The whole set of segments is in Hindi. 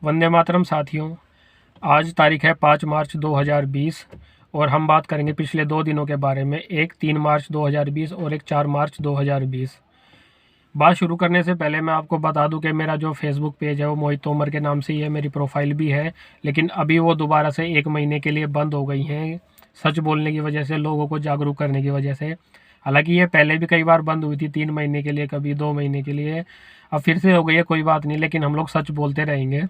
वंदे मातरम साथियों। आज तारीख है 5 मार्च 2020 और हम बात करेंगे पिछले 2 दिनों के बारे में, एक 3 मार्च 2020 और एक 4 मार्च 2020। बात शुरू करने से पहले मैं आपको बता दूं कि मेरा जो फेसबुक पेज है वो मोहित तोमर के नाम से ही है, मेरी प्रोफाइल भी है, लेकिन अभी वो दोबारा से 1 महीने के लिए बंद हो गई हैं, सच बोलने की वजह से, लोगों को जागरूक करने की वजह से। हालांकि ये पहले भी कई बार बंद हुई थी, 3 महीने के लिए, कभी 2 महीने के लिए, अब फिर से हो गई है, कोई बात नहीं, लेकिन हम लोग सच बोलते रहेंगे।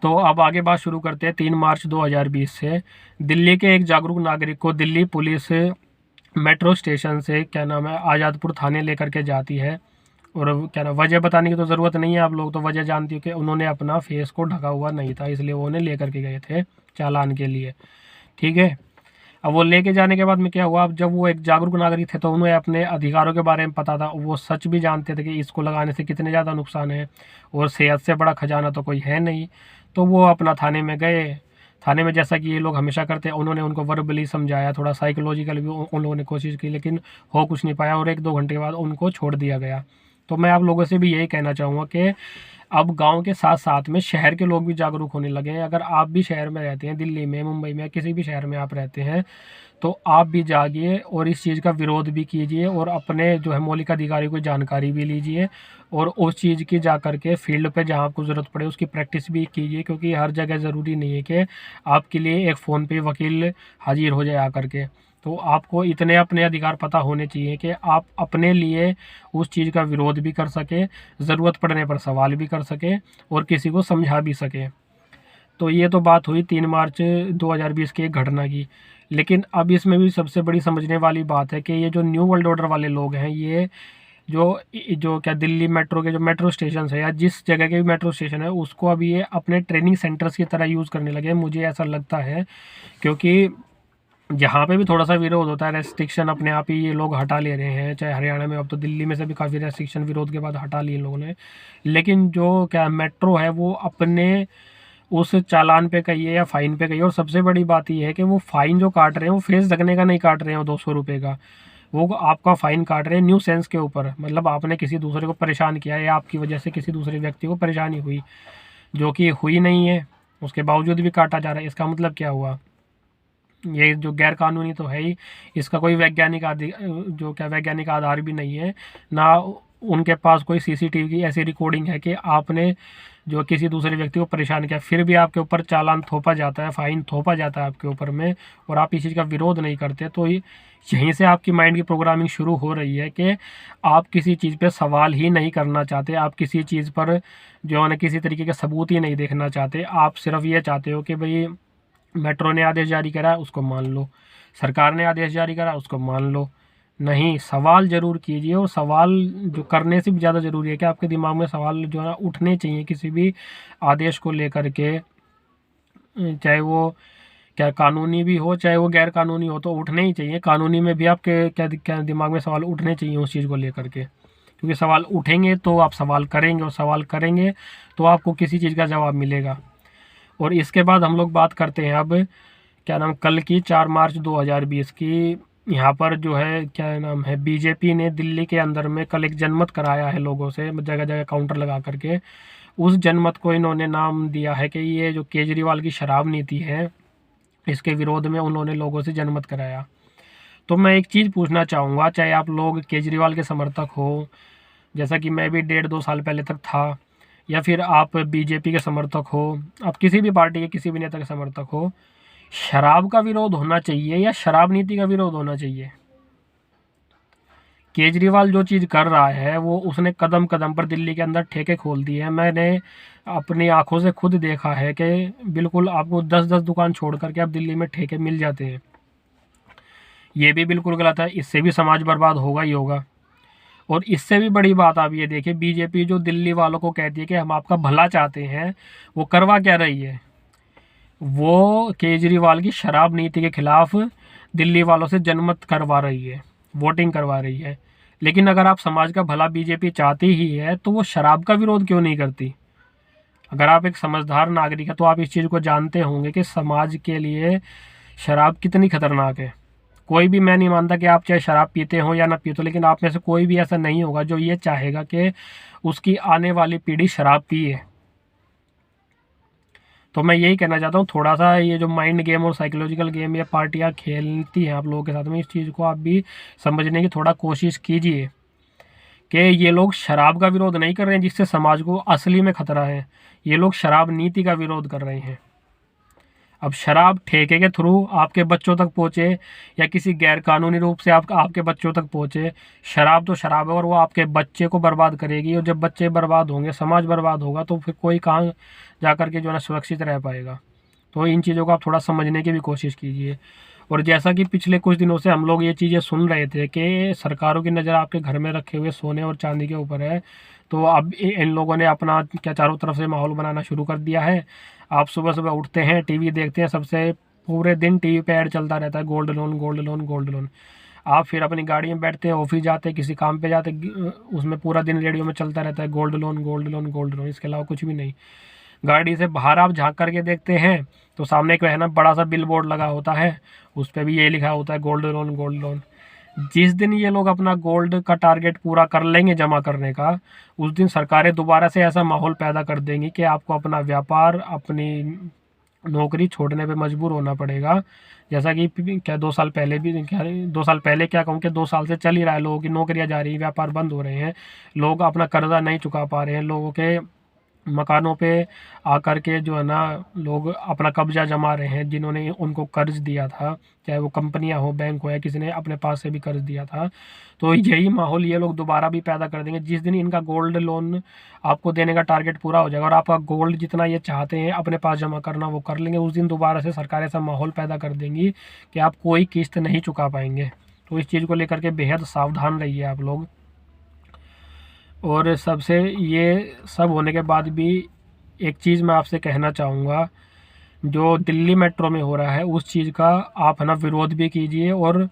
तो अब आगे बात शुरू करते हैं 3 मार्च 2020 से। दिल्ली के एक जागरूक नागरिक को दिल्ली पुलिस मेट्रो स्टेशन से आज़ादपुर थाने लेकर के जाती है। और वजह बताने की तो ज़रूरत नहीं है, आप लोग तो वजह जानती हो कि उन्होंने अपना फेस को ढका हुआ नहीं था, इसलिए वो उन्हें लेकर के गए थे चालान के लिए। ठीक है। अब वो लेके जाने के बाद में क्या हुआ, अब जब वो एक जागरूक नागरिक थे तो उन्हें अपने अधिकारों के बारे में पता था, वो सच भी जानते थे कि इसको लगाने से कितने ज़्यादा नुकसान है और सेहत से बड़ा खजाना तो कोई है नहीं। तो वो अपना थाने में गए। थाने में जैसा कि ये लोग हमेशा करते हैं, उन्होंने उनको वर्बली समझाया, थोड़ा साइकोलॉजिकल भी उन लोगों ने कोशिश की, लेकिन हो कुछ नहीं पाया और 1-2 घंटे के बाद उनको छोड़ दिया गया। तो मैं आप लोगों से भी यही कहना चाहूँगा कि अब गांव के साथ साथ में शहर के लोग भी जागरूक होने लगे हैं। अगर आप भी शहर में रहते हैं, दिल्ली में, मुंबई में, किसी भी शहर में आप रहते हैं, तो आप भी जागिए और इस चीज़ का विरोध भी कीजिए और अपने जो है मौलिक अधिकारी को जानकारी भी लीजिए और उस चीज़ की जा कर के फील्ड पे जहाँ आपको ज़रूरत पड़े उसकी प्रैक्टिस भी कीजिए, क्योंकि हर जगह ज़रूरी नहीं है कि आपके लिए एक फ़ोन पे वकील हाजिर हो जाए आकर के। तो आपको इतने अपने अधिकार पता होने चाहिए कि आप अपने लिए उस चीज़ का विरोध भी कर सकें, ज़रूरत पड़ने पर सवाल भी कर सकें और किसी को समझा भी सकें। तो ये तो बात हुई 3 मार्च 2020 की एक घटना की। लेकिन अब इसमें भी सबसे बड़ी समझने वाली बात है कि ये जो न्यू वर्ल्ड ऑर्डर वाले लोग हैं, ये जो जो क्या दिल्ली मेट्रो के जो मेट्रो स्टेशन है या जिस जगह के भी मेट्रो स्टेशन है, उसको अभी ये अपने ट्रेनिंग सेंटर्स की तरह यूज़ करने लगे हैं, मुझे ऐसा लगता है। क्योंकि जहाँ पे भी थोड़ा सा विरोध होता है, रेस्ट्रिक्शन अपने आप ही ये लोग हटा ले रहे हैं, चाहे हरियाणा में, अब तो दिल्ली में से भी काफ़ी रेस्ट्रिक्शन विरोध के बाद हटा लिए लोगों ने। लेकिन जो क्या मेट्रो है वो अपने उस चालान पे कहिए या फ़ाइन पे कहिए, और सबसे बड़ी बात ये है कि वो फ़ाइन जो काट रहे हैं वो फेस ढकने का नहीं काट रहे हैं, 200 रुपये का, वो आपका फ़ाइन काट रहे हैं न्यू सेंस के ऊपर। मतलब आपने किसी दूसरे को परेशान किया या आपकी वजह से किसी दूसरे व्यक्ति को परेशानी हुई, जो कि हुई नहीं है, उसके बावजूद भी काटा जा रहा है। इसका मतलब क्या हुआ, ये जो गैर कानूनी तो है ही, इसका कोई वैज्ञानिक आधार भी नहीं है, ना उनके पास कोई सीसीटीवी की ऐसी रिकॉर्डिंग है कि आपने जो किसी दूसरे व्यक्ति को परेशान किया, फिर भी आपके ऊपर चालान थोपा जाता है, फ़ाइन थोपा जाता है आपके ऊपर में, और आप इस चीज़ का विरोध नहीं करते। तो यहीं से आपकी माइंड की प्रोग्रामिंग शुरू हो रही है कि आप किसी चीज़ पे सवाल ही नहीं करना चाहते, आप किसी चीज़ पर जो है ना किसी तरीके का सबूत ही नहीं देखना चाहते। आप सिर्फ ये चाहते हो कि भाई मेट्रो ने आदेश जारी करा है उसको मान लो, सरकार ने आदेश जारी करा उसको मान लो। नहीं, सवाल ज़रूर कीजिए, और सवाल जो करने से भी ज़्यादा ज़रूरी है कि आपके दिमाग में सवाल जो है ना उठने चाहिए किसी भी आदेश को लेकर के, चाहे वो क्या कानूनी भी हो चाहे वो गैर कानूनी हो, तो उठने ही चाहिए। कानूनी में भी आपके क्या दिमाग में सवाल उठने चाहिए उस चीज़ को लेकर के, क्योंकि सवाल उठेंगे तो आप सवाल करेंगे, और सवाल करेंगे तो आपको किसी चीज़ का जवाब मिलेगा। और इसके बाद हम लोग बात करते हैं अब कल की 4 मार्च 2020 की। यहाँ पर जो है बीजेपी ने दिल्ली के अंदर में कल एक जनमत कराया है लोगों से, जगह जगह काउंटर लगा करके। उस जनमत को इन्होंने नाम दिया है कि ये जो केजरीवाल की शराब नीति है, इसके विरोध में उन्होंने लोगों से जनमत कराया। तो मैं एक चीज़ पूछना चाहूँगा, चाहे आप लोग केजरीवाल के समर्थक हो, जैसा कि मैं भी 1.5-2 साल पहले तक था, या फिर आप बीजेपी के समर्थक हो, आप किसी भी पार्टी के किसी भी नेता के समर्थक हो, शराब का विरोध होना चाहिए या शराब नीति का विरोध होना चाहिए? केजरीवाल जो चीज़ कर रहा है वो उसने कदम कदम पर दिल्ली के अंदर ठेके खोल दिए हैं। मैंने अपनी आंखों से खुद देखा है कि बिल्कुल आपको 10-10 दुकान छोड़ करके अब दिल्ली में ठेके मिल जाते हैं। ये भी बिल्कुल गलत है, इससे भी समाज बर्बाद होगा ही होगा। और इससे भी बड़ी बात आप ये देखिए, बीजेपी जो दिल्ली वालों को कहती है कि हम आपका भला चाहते हैं, वो करवा क्या रही है, वो केजरीवाल की शराब नीति के खिलाफ दिल्ली वालों से जनमत करवा रही है, वोटिंग करवा रही है। लेकिन अगर आप समाज का भला बीजेपी चाहती ही है तो वो शराब का विरोध क्यों नहीं करती? अगर आप एक समझदार नागरिक है तो आप इस चीज़ को जानते होंगे कि समाज के लिए शराब कितनी खतरनाक है। कोई भी, मैं नहीं मानता कि आप चाहे शराब पीते हो या ना पीते हो, लेकिन आप में से कोई भी ऐसा नहीं होगा जो ये चाहेगा कि उसकी आने वाली पीढ़ी शराब पिए। तो मैं यही कहना चाहता हूँ, थोड़ा सा ये जो माइंड गेम और साइकोलॉजिकल गेम ये पार्टियाँ खेलती हैं आप लोगों के साथ में, इस चीज़ को आप भी समझने की थोड़ा कोशिश कीजिए कि ये लोग शराब का विरोध नहीं कर रहे हैं जिससे समाज को असली में खतरा है, ये लोग शराब नीति का विरोध कर रहे हैं। अब शराब ठेके के थ्रू आपके बच्चों तक पहुँचे या किसी गैर कानूनी रूप से आपके बच्चों तक पहुँचे, शराब तो शराब है और वो आपके बच्चे को बर्बाद करेगी, और जब बच्चे बर्बाद होंगे, समाज बर्बाद होगा, तो फिर कोई कहाँ जा कर के जो है ना सुरक्षित रह पाएगा। तो इन चीज़ों को आप थोड़ा समझने की भी कोशिश कीजिए। और जैसा कि पिछले कुछ दिनों से हम लोग ये चीज़ें सुन रहे थे कि सरकारों की नज़र आपके घर में रखे हुए सोने और चांदी के ऊपर है, तो अब इन लोगों ने अपना क्या चारों तरफ से माहौल बनाना शुरू कर दिया है। आप सुबह सुबह उठते हैं, टीवी देखते हैं, सबसे पूरे दिन टीवी पे ऐड चलता रहता है, gold loan gold loan gold loan. आप फिर अपनी गाड़ी में बैठते हैं, ऑफिस जाते हैं, किसी काम पे जाते, उसमें पूरा दिन रेडियो में चलता रहता है gold loan gold loan gold loan, इसके अलावा कुछ भी नहीं। गाड़ी से बाहर आप झांक करके देखते हैं तो सामने एक है ना बड़ा सा बिल बोर्ड लगा होता है, उस पर भी ये लिखा होता है गोल्ड लोन गोल्ड लोन। जिस दिन ये लोग अपना गोल्ड का टारगेट पूरा कर लेंगे जमा करने का, उस दिन सरकारें दोबारा से ऐसा माहौल पैदा कर देंगी कि आपको अपना व्यापार, अपनी नौकरी छोड़ने पे मजबूर होना पड़ेगा। जैसा कि क्या 2 साल पहले भी, क्या 2 साल पहले क्या कहूँ कि 2 साल से चल ही रहा है, लोगों की नौकरियां जा रही हैं, व्यापार बंद हो रहे हैं, लोग अपना कर्जा नहीं चुका पा रहे हैं, लोगों के मकानों पे आकर के जो है ना लोग अपना कब्जा जमा रहे हैं, जिन्होंने उनको कर्ज दिया था, चाहे वो कंपनियां हो, बैंक हो, या किसी ने अपने पास से भी कर्ज दिया था। तो यही माहौल ये लोग दोबारा भी पैदा कर देंगे। जिस दिन इनका गोल्ड लोन आपको देने का टारगेट पूरा हो जाएगा और आपका गोल्ड जितना ये चाहते हैं अपने पास जमा करना वो कर लेंगे, उस दिन दोबारा से सरकार ऐसा माहौल पैदा कर देंगी कि आप कोई किस्त नहीं चुका पाएंगे। तो इस चीज़ को लेकर के बेहद सावधान रहिए आप लोग। और सबसे ये सब होने के बाद भी एक चीज़ मैं आपसे कहना चाहूँगा, जो दिल्ली मेट्रो में हो रहा है उस चीज़ का आप है ना विरोध भी कीजिए, और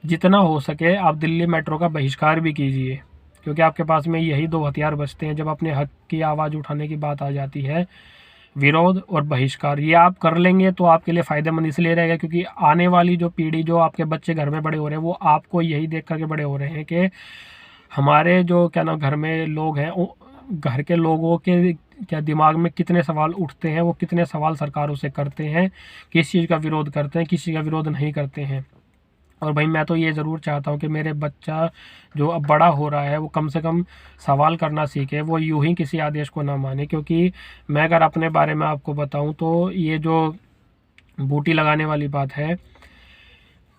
जितना हो सके आप दिल्ली मेट्रो का बहिष्कार भी कीजिए, क्योंकि आपके पास में यही 2 हथियार बचते हैं जब अपने हक की आवाज़ उठाने की बात आ जाती है, विरोध और बहिष्कार। ये आप कर लेंगे तो आपके लिए फ़ायदेमंद इसलिए रहेगा क्योंकि आने वाली जो पीढ़ी, जो आपके बच्चे घर में बड़े हो रहे हैं, वो आपको यही देख करके बड़े हो रहे हैं कि हमारे जो क्या नाम घर में लोग हैं, घर के लोगों के क्या दिमाग में कितने सवाल उठते हैं, वो कितने सवाल सरकारों से करते हैं, किस चीज़ का विरोध करते हैं, किस चीज़ का विरोध नहीं करते हैं। और भाई मैं तो ये ज़रूर चाहता हूँ कि मेरे बच्चा जो अब बड़ा हो रहा है वो कम से कम सवाल करना सीखे, वो यूं ही किसी आदेश को ना माने। क्योंकि मैं अगर अपने बारे में आपको बताऊं तो ये जो बूटी लगाने वाली बात है,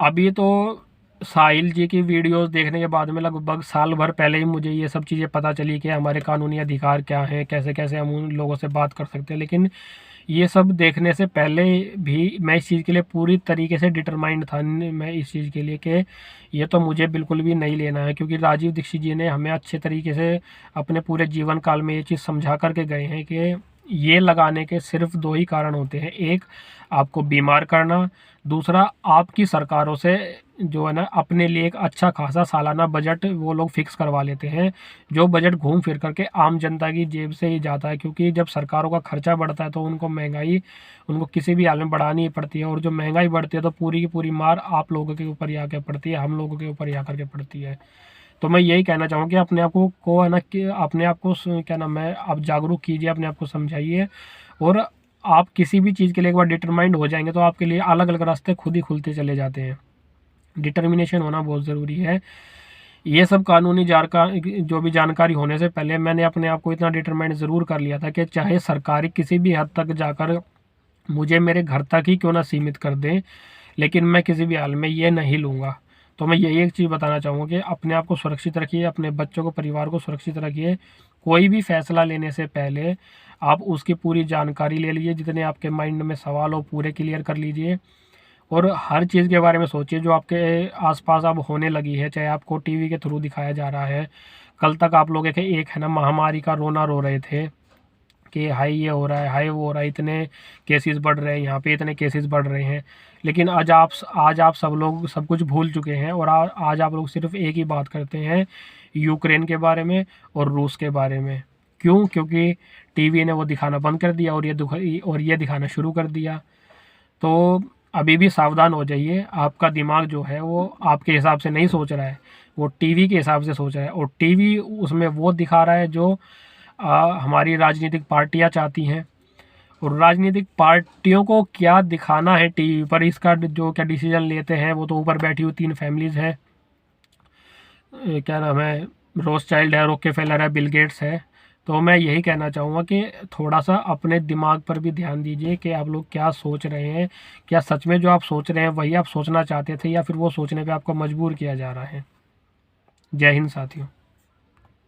अभी तो साहिल जी की वीडियोस देखने के बाद में लगभग साल भर पहले ही मुझे ये सब चीज़ें पता चली कि हमारे कानूनी अधिकार क्या हैं, कैसे कैसे हम उन लोगों से बात कर सकते हैं। लेकिन ये सब देखने से पहले भी मैं इस चीज़ के लिए पूरी तरीके से डिटरमाइंड था, मैं इस चीज़ के लिए कि ये तो मुझे बिल्कुल भी नहीं लेना है। क्योंकि राजीव दीक्षित जी ने हमें अच्छे तरीके से अपने पूरे जीवन काल में ये चीज़ समझा करके गए हैं कि ये लगाने के सिर्फ 2 ही कारण होते हैं, एक आपको बीमार करना, दूसरा आपकी सरकारों से जो है ना अपने लिए एक अच्छा खासा सालाना बजट वो लोग फिक्स करवा लेते हैं, जो बजट घूम फिर करके आम जनता की जेब से ही जाता है। क्योंकि जब सरकारों का खर्चा बढ़ता है तो उनको महंगाई उनको किसी भी हाल में बढ़ानी ही पड़ती है, और जो महंगाई बढ़ती है तो पूरी की पूरी मार आप लोगों के ऊपर ही आके पड़ती है, हम लोगों के ऊपर ही आकर के पड़ती है। तो मैं यही कहना चाहूँगा कि अपने आप को है ना कि अपने आप को क्या नाम है आप जागरूक कीजिए, अपने आप को समझाइए, और आप किसी भी चीज़ के लिए एक बार डिटरमाइंड हो जाएंगे तो आपके लिए अलग अलग रास्ते खुद ही खुलते चले जाते हैं। डिटर्मिनेशन होना बहुत ज़रूरी है। ये सब कानूनी जो भी जानकारी होने से पहले मैंने अपने आप को इतना डिटरमाइंड ज़रूर कर लिया था कि चाहे सरकारी किसी भी हद तक जाकर मुझे मेरे घर तक ही क्यों ना सीमित कर दें, लेकिन मैं किसी भी हाल में ये नहीं लूँगा। तो मैं यही एक चीज़ बताना चाहूँगा कि अपने आप को सुरक्षित रखिए, अपने बच्चों को, परिवार को सुरक्षित रखिए। कोई भी फैसला लेने से पहले आप उसकी पूरी जानकारी ले लीजिए, जितने आपके माइंड में सवाल हो पूरे क्लियर कर लीजिए, और हर चीज़ के बारे में सोचिए जो आपके आसपास अब होने लगी है, चाहे आपको टीवी के थ्रू दिखाया जा रहा है। कल तक आप लोग एक है ना महामारी का रोना रो रहे थे कि हाई ये हो रहा है, हाई वो हो रहा है, इतने केसेस बढ़ रहे हैं, यहाँ पे इतने केसेस बढ़ रहे हैं। लेकिन आज आप सब लोग सब कुछ भूल चुके हैं, और आज आप लोग सिर्फ एक ही बात करते हैं, यूक्रेन के बारे में और रूस के बारे में। क्यों? क्योंकि टीवी ने वो दिखाना बंद कर दिया और ये दिखाना शुरू कर दिया। तो अभी भी सावधान हो जाइए, आपका दिमाग जो है वो आपके हिसाब से नहीं सोच रहा है, वो टीवी के हिसाब से सोच रहा है, और टीवी उसमें वो दिखा रहा है जो हमारी राजनीतिक पार्टियां चाहती हैं, और राजनीतिक पार्टियों को क्या दिखाना है टीवी पर, इसका जो क्या डिसीजन लेते हैं वो तो ऊपर बैठी हुई 3 फैमिलीज है, क्या नाम है, रोथस्चाइल्ड है, रॉकफेलर है, बिल गेट्स है। तो मैं यही कहना चाहूँगा कि थोड़ा सा अपने दिमाग पर भी ध्यान दीजिए कि आप लोग क्या सोच रहे हैं, क्या सच में जो आप सोच रहे हैं वही आप सोचना चाहते थे या फिर वो सोचने पे आपको मजबूर किया जा रहा है। जय हिंद साथियों।